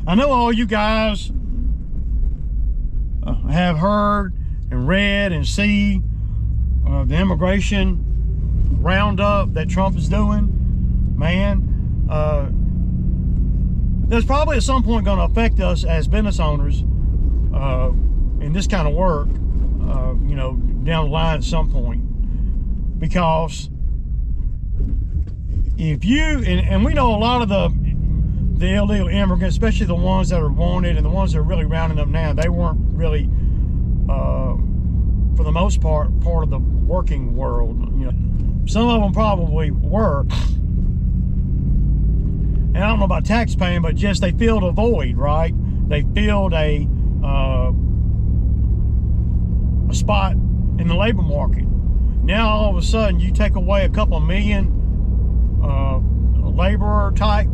I know all you guys have heard and read and see the immigration roundup that Trump is doing. Man, there's probably at some point going to affect us as business owners in this kind of work, you know, down the line at some point. Because if you, and we know a lot of the illegal immigrants, especially the ones that are wanted and the ones that are really rounding up now, they weren't really, for the most part of the working world. You know, some of them probably were. And I don't know about tax paying, but just they filled a void, right? They filled a spot in the labor market. Now all of a sudden you take away a couple of million laborer type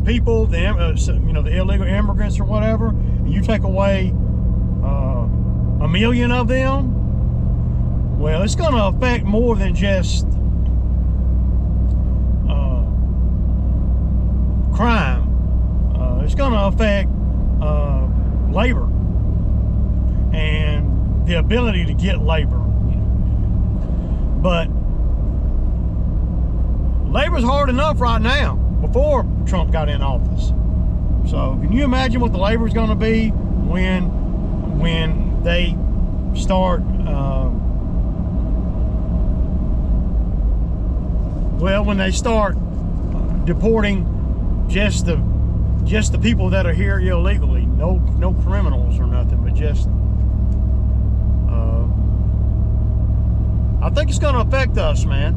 people, you know, the illegal immigrants or whatever, and you take away 1 million of them. Well, it's going to affect more than just crime. It's going to affect labor and the ability to get labor. But labor's hard enough right now before Trump got in office. So can you imagine what the labor is going to be when they start when they start deporting just the people that are here illegally, no criminals or nothing, but just I think it's going to affect us, man.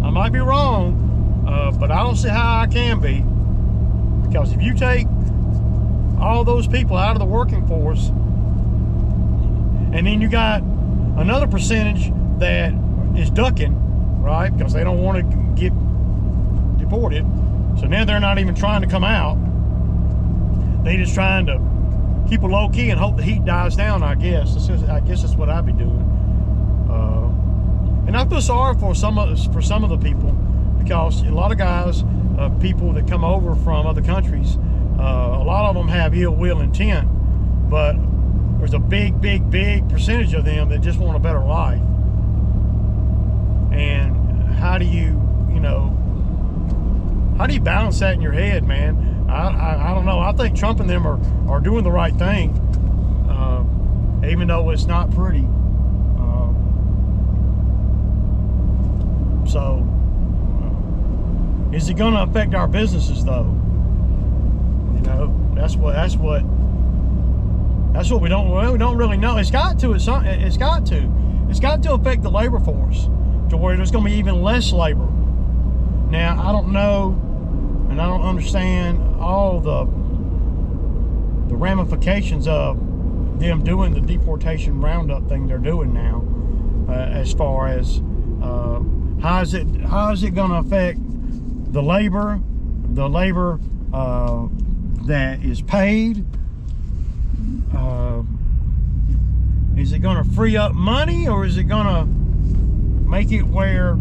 I might be wrong, but I don't see how I can be, because if you take all those people out of the working force, and then you got another percentage that is ducking, right, because they don't want to get deported, so now they're not even trying to come out. They just trying to keep it low key and hope the heat dies down. I guess that's what I'd be doing. And I feel sorry for some of the people, because a lot of guys, people that come over from other countries, a lot of them have ill will intent, but there's a big percentage of them that just want a better life. And how do you balance that in your head, man? I don't know. I think Trump and them are doing the right thing, even though it's not pretty. So, is it going to affect our businesses, though? You know, that's what we don't really know. It's got to affect the labor force to where there's going to be even less labor. Now, I don't know, and I don't understand all the ramifications of them doing the deportation roundup thing they're doing now, as far as how is it going to affect the labor that is paid? Is it going to free up money, or is it going to make it where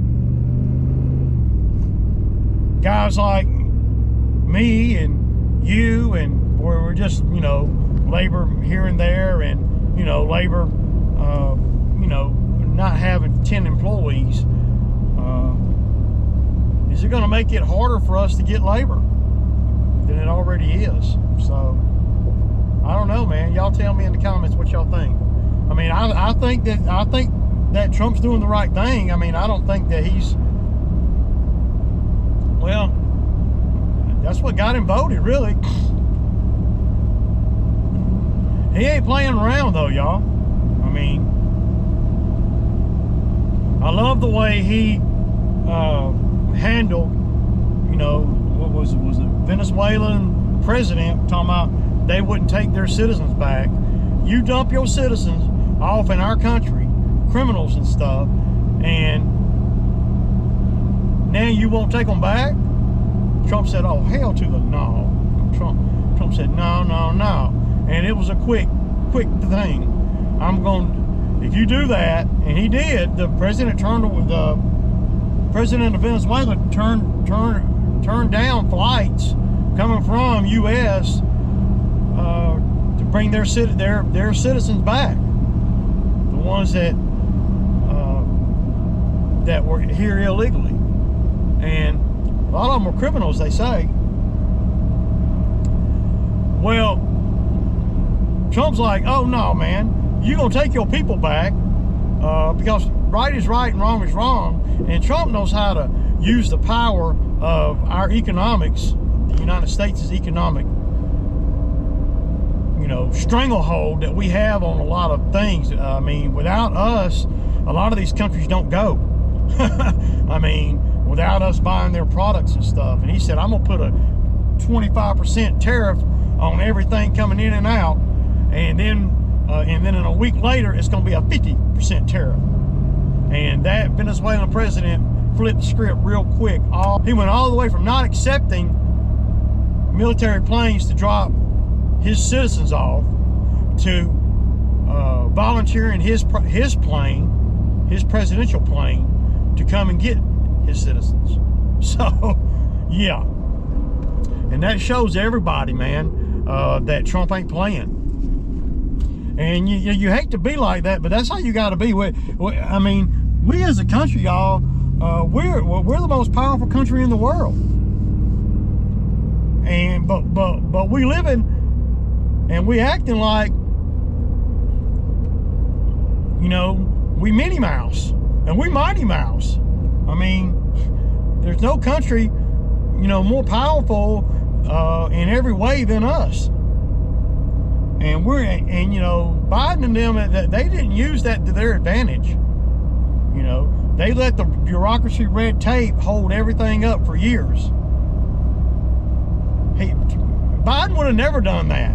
guys like me and you, and where we're just, you know, labor here and there, and, you know, labor, you know, not having 10 employees, is it going to make it harder for us to get labor than it already is? So I don't know, man. Y'all tell me in the comments what y'all think. I mean, I think that Trump's doing the right thing. I mean, I don't think that he's, well, that's what got him voted, really. He ain't playing around, though, y'all. I mean, I love the way he handled, you know, what was it, Venezuelan president talking about they wouldn't take their citizens back. You dump your citizens off in our country, criminals and stuff, and now you won't take them back? Trump said, oh, hell to the no. Trump said, no. And it was a quick thing. If you do that, and he did, the president of Venezuela turned down flights coming from U.S. To bring their citizens back, the ones that were here illegally, and a lot of them are criminals, they say. Well, Trump's like, oh no, man, you're gonna take your people back because right is right and wrong is wrong, and Trump knows how to use the power of our economics, the United States' economic, stranglehold that we have on a lot of things. I mean, without us, a lot of these countries don't go. I mean, without us buying their products and stuff. And he said, I'm gonna put a 25% tariff on everything coming in and out, and then in a week later, it's gonna be a 50% tariff. And that Venezuelan president flipped the script real quick. He went all the way from not accepting military planes to drop his citizens off to volunteering his plane, his presidential plane, to come and get his citizens. So, yeah. And that shows everybody, man, that Trump ain't playing. And you hate to be like that, but that's how you got to be. I mean, we as a country, y'all, we're the most powerful country in the world. And but we living and we acting like, we Minnie Mouse and we Mighty Mouse. I mean, there's no country, more powerful in every way than us. And Biden and them, they didn't use that to their advantage. They let the bureaucracy, red tape hold everything up for years. Biden would have never done that.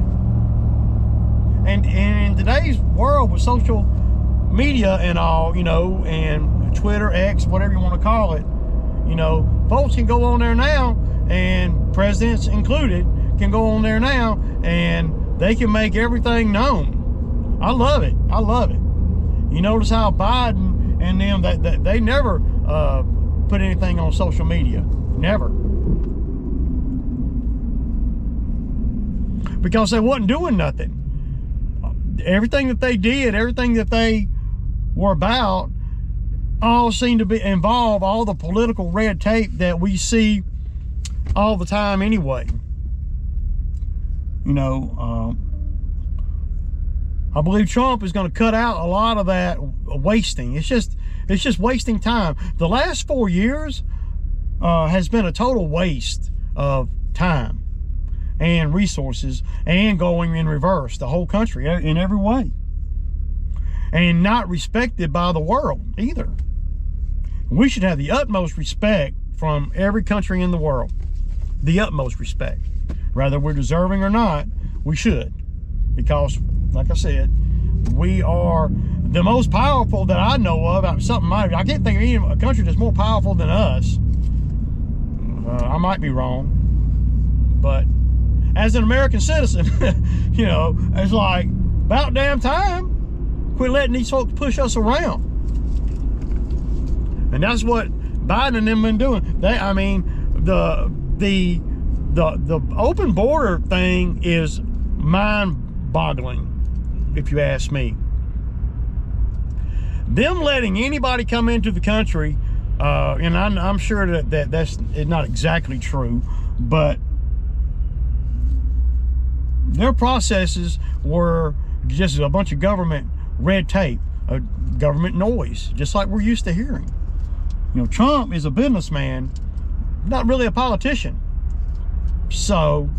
And in today's world with social media and all, and Twitter, X, whatever you want to call it, folks can go on there now, and presidents included can go on there now, and they can make everything known. I love it. I love it. You notice how Biden and them, that they never put anything on social media. Never. Because they wasn't doing nothing. Everything that they did, everything that they were about, all seemed to involve all the political red tape that we see all the time anyway. I believe Trump is going to cut out a lot of that wasting. It's just wasting time. The last 4 years has been a total waste of time and resources, and going in reverse, the whole country in every way, and not respected by the world either. We should have the utmost respect from every country in the world. The utmost respect. Whether we're deserving or not, we should. Because, like I said, we are the most powerful that I know of. I can't think of any country that's more powerful than us. I might be wrong. But as an American citizen, it's like, about damn time, quit letting these folks push us around. And that's what Biden and them been doing. The open border thing is mind-boggling, if you ask me. Them letting anybody come into the country, and I'm sure that's not exactly true, but their processes were just a bunch of government red tape, government noise, just like we're used to hearing. Trump is a businessman, not really a politician. So,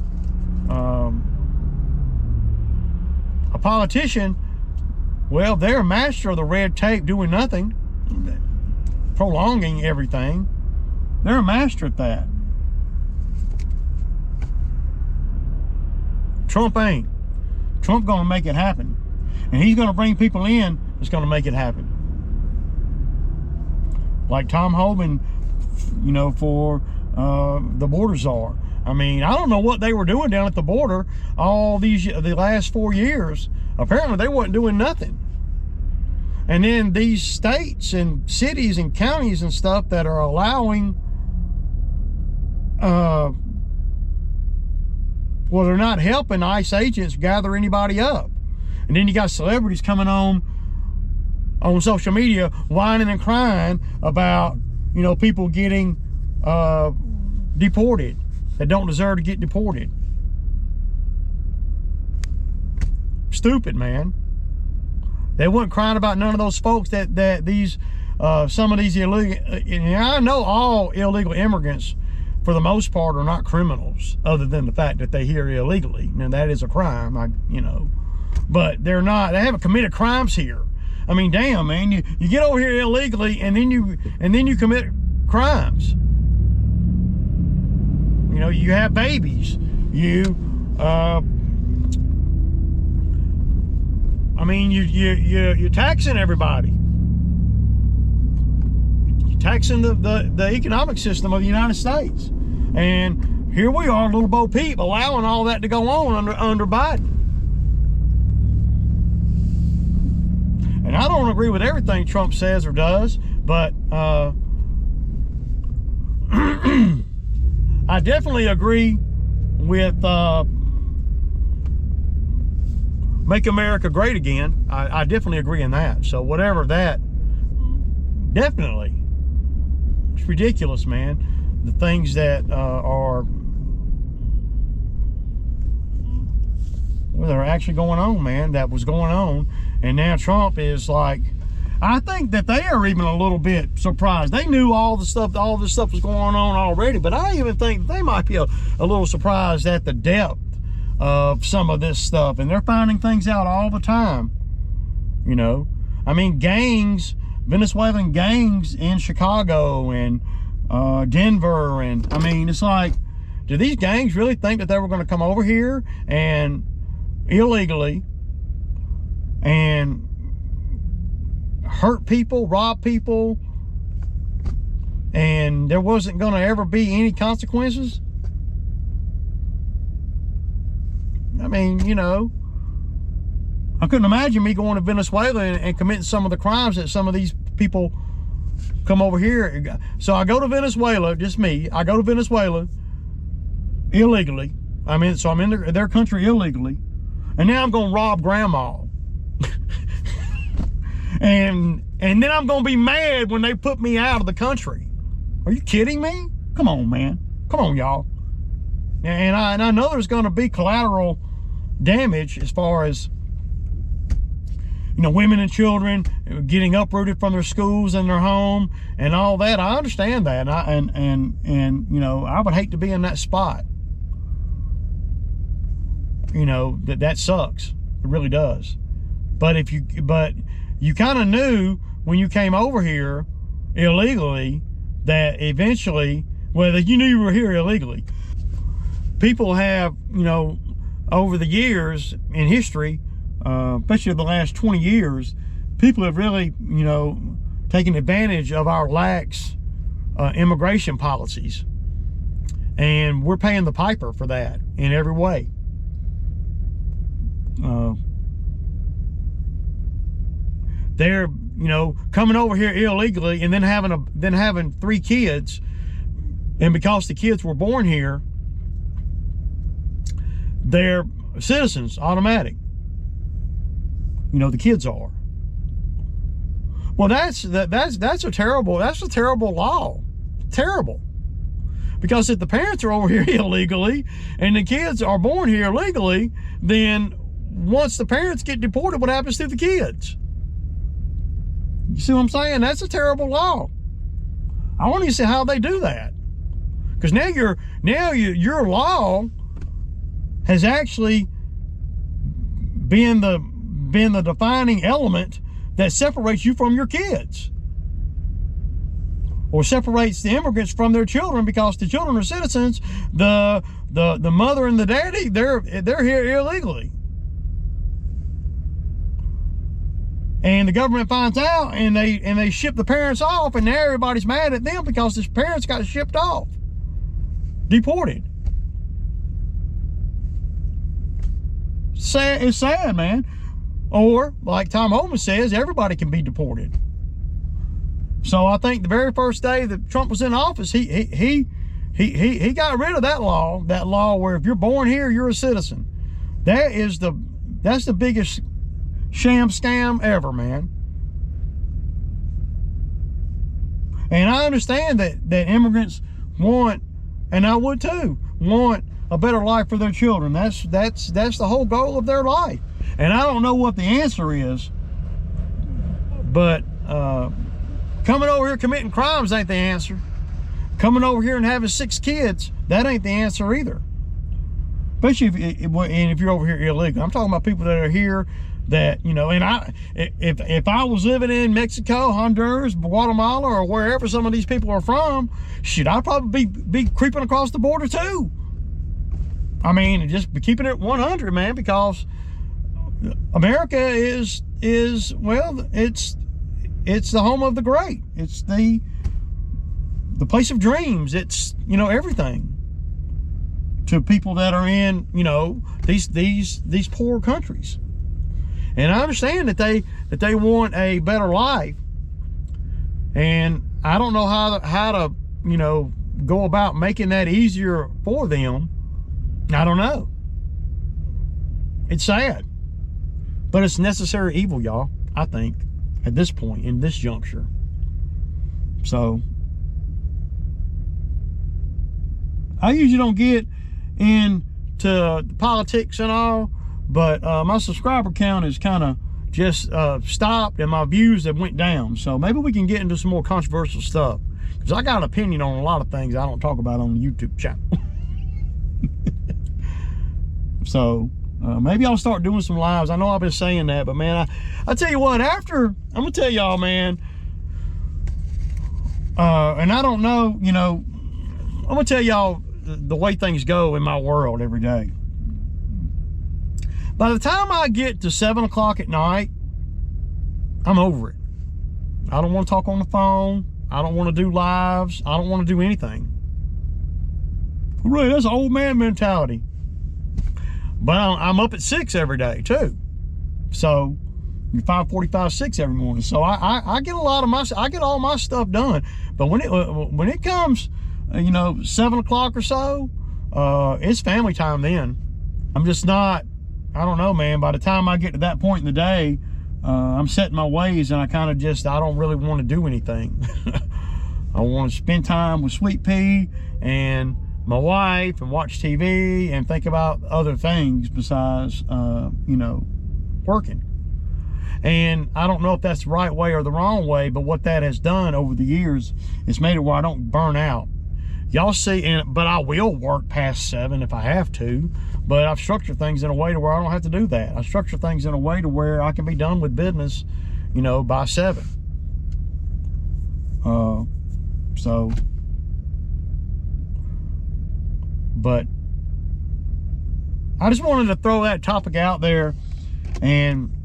a politician, well, they're a master of the red tape, doing nothing, prolonging everything. They're a master at that. Trump ain't. Trump gonna make it happen. And he's gonna bring people in that's gonna make it happen. Like Tom Homan, for the border czar. I mean, I don't know what they were doing down at the border the last 4 years. Apparently they wasn't doing nothing. And then these states and cities and counties and stuff that are allowing Well, they're not helping ICE agents gather anybody up. And then you got celebrities coming on social media whining and crying about, you know, people getting deported that don't deserve to get deported. Stupid, man. They weren't crying about none of those folks that these some of these illegal, and I know all illegal immigrants for the most part are not criminals, other than the fact that they're here illegally. Now that is a crime, you know, but they're not, they haven't committed crimes here. I mean, damn, man, you get over here illegally and then you commit crimes. You know, you have babies, I mean, you're taxing everybody. You're taxing the economic system of the United States. And here we are, little Bo Peep, allowing all that to go on under Biden. And I don't agree with everything Trump says or does, but I definitely agree with Make America Great Again. I definitely agree in that. So whatever that, definitely. It's ridiculous, man. The things that are actually going on, man, that was going on. And now Trump is like, I think that they are even a little bit surprised. They knew all this stuff was going on already, but I even think they might be a little surprised at the depth of some of this stuff. And they're finding things out all the time, you know. I mean, gangs, Venezuelan gangs in Chicago and Denver, and I mean, it's like, do these gangs really think that they were going to come over here and illegally and hurt people, rob people, and there wasn't going to ever be any consequences? I mean, you know, I couldn't imagine me going to Venezuela and committing some of the crimes that some of these people come over here. So I go to Venezuela, just me. I go to Venezuela illegally. So I'm in their country illegally. And now I'm going to rob grandma. and then I'm going to be mad when they put me out of the country. Are you kidding me? Come on, man. Come on, y'all. And I know there's going to be collateral damage as far as, you know, women and children getting uprooted from their schools and their home and all that. I understand that, and you know, I would hate to be in that spot. You know, that sucks. It really does. But you kind of knew when you came over here illegally that eventually, well, you knew you were here illegally. People have, you know, over the years in history, especially the last 20 years, people have really, you know, taken advantage of our lax immigration policies. And we're paying the piper for that in every way. They're, you know, coming over here illegally and then having 3 kids, and because the kids were born here, they're citizens, automatic. You know, the kids are. Well, that's a terrible law. Terrible. Because if the parents are over here illegally and the kids are born here legally, then once the parents get deported, what happens to the kids? You see what I'm saying? That's a terrible law. I want to see how they do that. Because now your law has actually been the defining element that separates you from your kids, or separates the immigrants from their children, because the children are citizens. The mother and the daddy, they're here illegally, and the government finds out and they ship the parents off, and now everybody's mad at them because the parents got shipped off, deported. It's sad, man. Or, like Tom Homan says, everybody can be deported. So I think the very first day that Trump was in office, he He got rid of that law where if you're born here, you're a citizen. That's the biggest sham scam ever, man. And I understand that immigrants want, and I would too, want a better life for their children. That's the whole goal of their life. And I don't know what the answer is, but coming over here committing crimes ain't the answer. Coming over here and having 6 kids, that ain't the answer either. Especially if you're over here illegal. I'm talking about people that are here that, you know, and if I was living in Mexico, Honduras, Guatemala, or wherever some of these people are from, shit, I'd probably be creeping across the border too. I mean, just be keeping it 100, man, because America is well, it's the home of the great. It's the place of dreams. It's, you know, everything to people that are in, you know, these poor countries. And I understand that they want a better life, and I don't know how to you know, go about making that easier for them. I don't know. It's sad, but it's necessary evil, y'all, I think, at this point, in this juncture. So I usually don't get into politics and all, but my subscriber count is kind of just stopped, and my views have went down. So maybe we can get into some more controversial stuff, because I got an opinion on a lot of things I don't talk about on the YouTube channel. So maybe I'll start doing some lives. I know I've been saying that, but man, I tell you what, after, I'm gonna tell y'all, man, and I don't know, you know, I'm gonna tell y'all the way things go in my world every day. By the time I get to 7 o'clock at night, I'm over it. I don't want to talk on the phone. I don't want to do lives. I don't want to do anything. Really, that's an old man mentality. But I'm up at 6 every day too. So 5:45, 6 every morning. So I get a lot of I get all my stuff done. But when it comes, you know, 7 o'clock or so, it's family time then. I'm just not, I don't know, man. By the time I get to that point in the day, I'm set in my ways, and I kind of just, I don't really want to do anything. I want to spend time with Sweet Pea and my wife and watch TV and think about other things besides, you know, working. And I don't know if that's the right way or the wrong way, but what that has done over the years is made it where I don't burn out. Y'all see, but I will work past 7 if I have to, but I've structured things in a way to where I don't have to do that. I structure things in a way to where I can be done with business, you know, by 7. So, but I just wanted to throw that topic out there and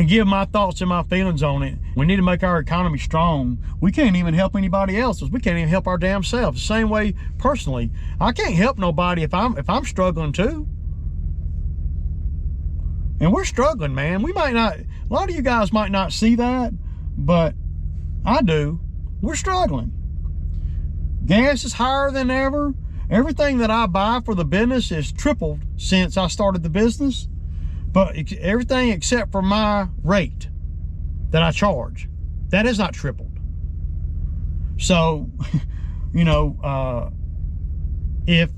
give my thoughts and my feelings on it. We need to make our economy strong. We can't even help anybody else. We can't even help our damn selves. The same way, personally, I can't help nobody if I'm struggling too. And we're struggling, man. We might not, a lot of you guys might not see that, but I do. We're struggling. Gas is higher than ever. Everything that I buy for the business is tripled since I started the business. But everything except for my rate that I charge, that is not tripled. So, you know, if,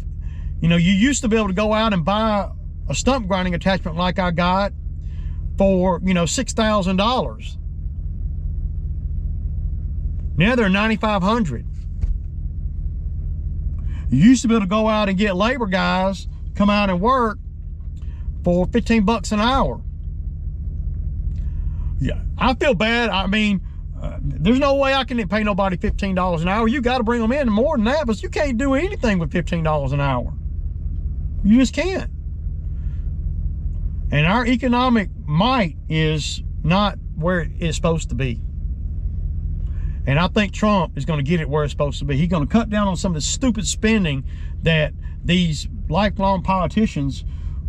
you know, you used to be able to go out and buy a stump grinding attachment like I got for, you know, $6,000. Now they're $9,500. You used to be able to go out and get labor guys, come out and work for 15 bucks an hour. Yeah, I feel bad. I mean, there's no way I can pay nobody $15 an hour. You got to bring them in more than that, but you can't do anything with $15 an hour. You just can't. And our economic might is not where it's supposed to be. And I think Trump is going to get it where it's supposed to be. He's going to cut down on some of the stupid spending that these lifelong politicians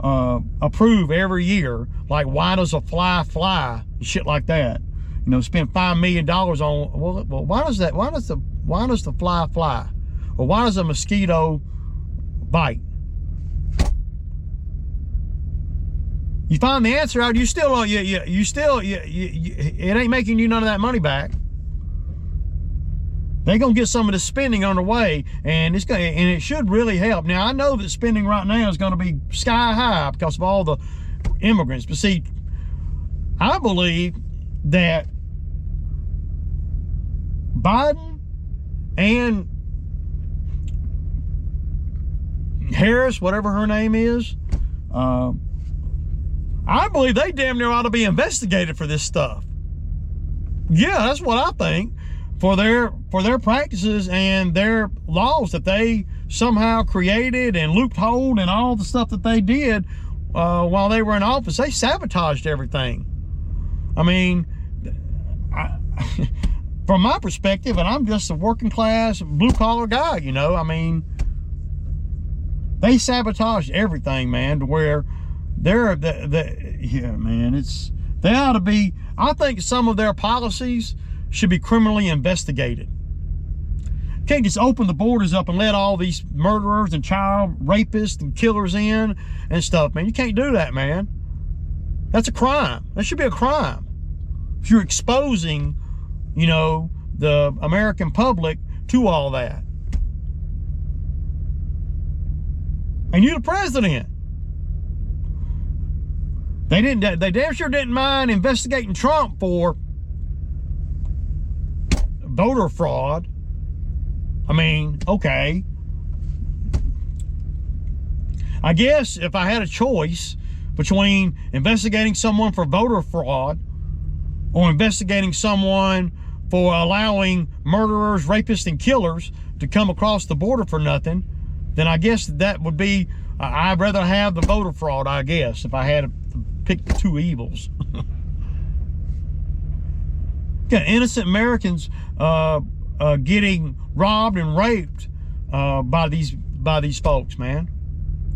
approve every year, like why does a fly fly, shit like that. spend $5 million on, well, why does the fly fly? Or why does a mosquito bite? You find the answer out, it ain't making you none of that money back. They're gonna get some of the spending underway, and it should really help. Now I know that spending right now is gonna be sky high because of all the immigrants. But see, I believe that Biden and Harris, whatever her name is, I believe they damn near ought to be investigated for this stuff. Yeah, that's what I think. For their practices and their laws that they somehow created and loopholed and all the stuff that they did while they were in office. They sabotaged everything. I mean, from my perspective, and I'm just a working class blue collar guy, I mean, they sabotaged everything, man, to where they ought to be, I think some of their policies should be criminally investigated. You can't just open the borders up and let all these murderers and child rapists and killers in and stuff, man. You can't do that, man. That's a crime. That should be a crime. If you're exposing, the American public to all that. And you're the president. They damn sure didn't mind investigating Trump for voter fraud. I mean, okay. I guess if I had a choice between investigating someone for voter fraud or investigating someone for allowing murderers, rapists, and killers to come across the border for nothing, then I guess that would be, I'd rather have the voter fraud, I guess, if I had to pick the two evils. Got innocent Americans getting robbed and raped by these folks, man.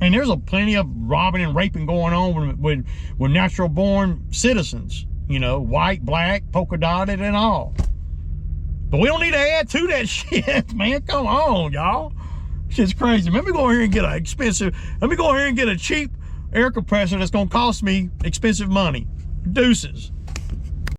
And there's plenty of robbing and raping going on with natural born citizens, white, black, polka dotted, and all. But we don't need to add to that shit, man. Come on, y'all. Shit's crazy. Let me go here and get a cheap air compressor that's gonna cost me expensive money. Deuces.